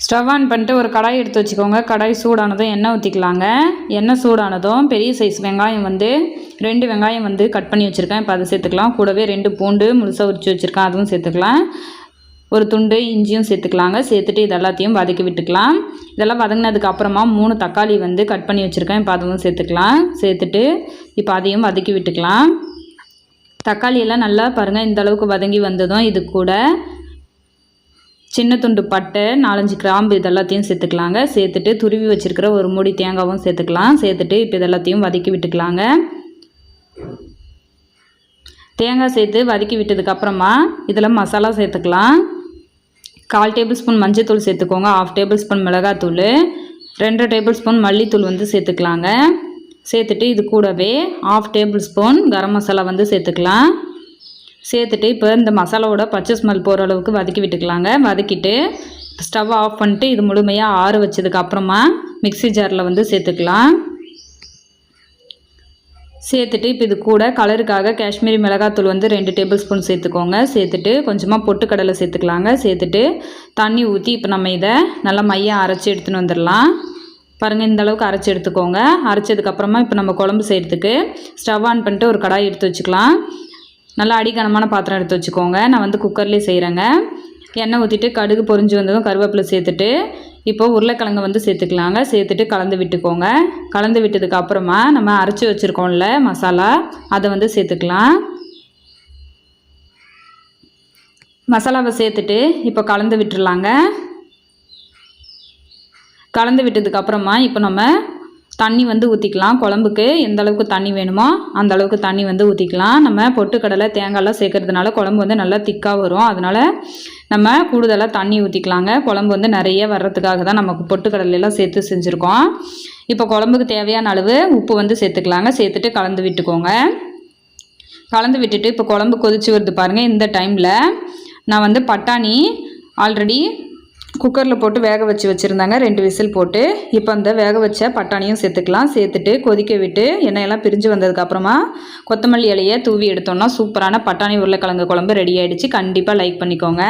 Stove on பண்ணிட்டு ஒரு கடாய் எடுத்து வச்சுக்கோங்க. கடாய் சூடானதும் எண்ணெய் ஊற்றிக்கலாங்க. எண்ணெய் சூடானதும் பெரிய சைஸ் வெங்காயம் 2 வெங்காயம் கட் பண்ணி வச்சுருக்கேன். இப்போ அதை சேர்த்துக்கலாம். கூடவே 2 பூண்டு முழுசாக உரித்து வச்சுருக்கேன், அதுவும் சேர்த்துக்கலாம். ஒரு துண்டு இஞ்சியும் சேர்த்துக்கலாங்க. சேர்த்துட்டு இது எல்லாத்தையும் வதக்கி விட்டுக்கலாம். இதெல்லாம் வதங்கினதுக்கு அப்புறமா 3 தக்காளி கட் பண்ணி வச்சுருக்கேன். இப்போ அதுவும் சேர்த்துக்கலாம். சேர்த்துட்டு இப்போ அதையும் வதக்கி விட்டுக்கலாம். தக்காளியெல்லாம் நல்லா பாருங்கள், இந்த அளவுக்கு வதங்கி வந்ததும் இது கூட சின்ன துண்டு பட்டை, 4-5 கிராம்பு இதெல்லாத்தையும் சேர்த்துக்கலாங்க. சேர்த்துட்டு துருவி வச்சுருக்கிற ஒரு மூடி தேங்காவும் சேர்த்துக்கலாம். சேர்த்துட்டு இப்போ இதெல்லாத்தையும் வதக்கி விட்டுக்கலாங்க. தேங்காய் சேர்த்து வதக்கி விட்டதுக்கப்புறமா இதில் மசாலா சேர்த்துக்கலாம். 1/4 டேபிள் ஸ்பூன் மஞ்சள் சேர்த்துக்கோங்க. 1/2 டேபிள் ஸ்பூன் மிளகாத்தூள், 2 டேபிள் ஸ்பூன் மல்லித்தூள் சேர்த்துக்கலாங்க. சேர்த்துட்டு இது கூடவே 1/2 டேபிள் ஸ்பூன் கரம் மசாலா சேர்த்துக்கலாம். சேர்த்துட்டு இப்போ இந்த மசாலாவோட பச்சை ஸ்மெல் போகிற அளவுக்கு வதக்கி விட்டுக்கலாங்க. வதக்கிட்டு ஸ்டவ் ஆஃப் பண்ணிட்டு இது முழுமையாக ஆற வச்சதுக்கப்புறமா மிக்ஸி ஜாரில் சேர்த்துக்கலாம். சேர்த்துட்டு இப்போ இது கூட கலருக்காக காஷ்மீரி மிளகாத்தூள் 2 டேபிள் ஸ்பூன் சேர்த்துக்கோங்க. சேர்த்துட்டு கொஞ்சமாக பொட்டுக்கடலை சேர்த்துக்கலாங்க. சேர்த்துட்டு தண்ணி ஊற்றி இப்போ நம்ம இதை நல்லா மையாக அரைச்சி எடுத்துன்னு வந்துடலாம். பாருங்கள், இந்த அளவுக்கு அரைச்சி எடுத்துக்கோங்க. அரைச்சதுக்கப்புறமா இப்போ நம்ம குழம்பு செய்கிறதுக்கு ஸ்டவ் ஆன் பண்ணிட்டு ஒரு கடாய் எடுத்து வச்சுக்கலாம். நல்லா அடிக்கனமான பாத்திரம் எடுத்து வச்சுக்கோங்க. நான் குக்கர்லேயே செய்கிறேங்க. எண்ணெய் ஊற்றிட்டு கடுகு பொரிஞ்சு வந்ததும் கருவேப்பிலை சேர்த்துட்டு இப்போ உருளைக்கிழங்கு சேர்த்துக்கலாங்க. சேர்த்துட்டு கலந்து விட்டுக்கோங்க. கலந்து விட்டதுக்கு அப்புறமா நம்ம அரைச்சி வச்சுருக்கோம்ல மசாலா, அதை சேர்த்துக்கலாம். மசாலாவை சேர்த்துட்டு இப்போ கலந்து விட்டுடலாங்க. கலந்து விட்டதுக்கப்புறமா இப்போ நம்ம தண்ணி ஊற்றிக்கலாம். குழம்புக்கு எந்த அளவுக்கு தண்ணி வேணுமோ அந்த அளவுக்கு தண்ணி ஊற்றிக்கலாம். நம்ம பொட்டுக்கடலை தேங்காயெல்லாம் சேர்க்கறதுனால குழம்பு நல்லா திக்காக வரும். அதனால் நம்ம கூடுதலாக தண்ணி ஊற்றிக்கலாங்க. குழம்பு நிறைய வர்றதுக்காக தான் நமக்கு பொட்டுக்கடலையெல்லாம் சேர்த்து செஞ்சுருக்கோம். இப்போ குழம்புக்கு தேவையான அளவு உப்பு சேர்த்துக்கலாங்க. சேர்த்துட்டு கலந்து விட்டுக்கோங்க. கலந்து விட்டுட்டு இப்போ குழம்பு கொதிச்சு வருது பாருங்கள். இந்த டைமில் நான் பட்டாணி ஆல்ரெடி குக்கரில் போட்டு வேக வச்சுருந்தாங்க. 2 விசில் போட்டு இப்போ அந்த வேக வச்ச பட்டாணியும் சேர்த்துக்கலாம். சேர்த்துட்டு கொதிக்க விட்டு எண்ணெயெல்லாம் பிரிஞ்சு வந்ததுக்கப்புறமா கொத்தமல்லி இலையை தூவி எடுத்தோம்னா சூப்பரான பட்டாணி உருளைக்கிழங்கு குழம்பு ரெடி ஆகிடுச்சு. கண்டிப்பாக லைக் பண்ணிக்கோங்க.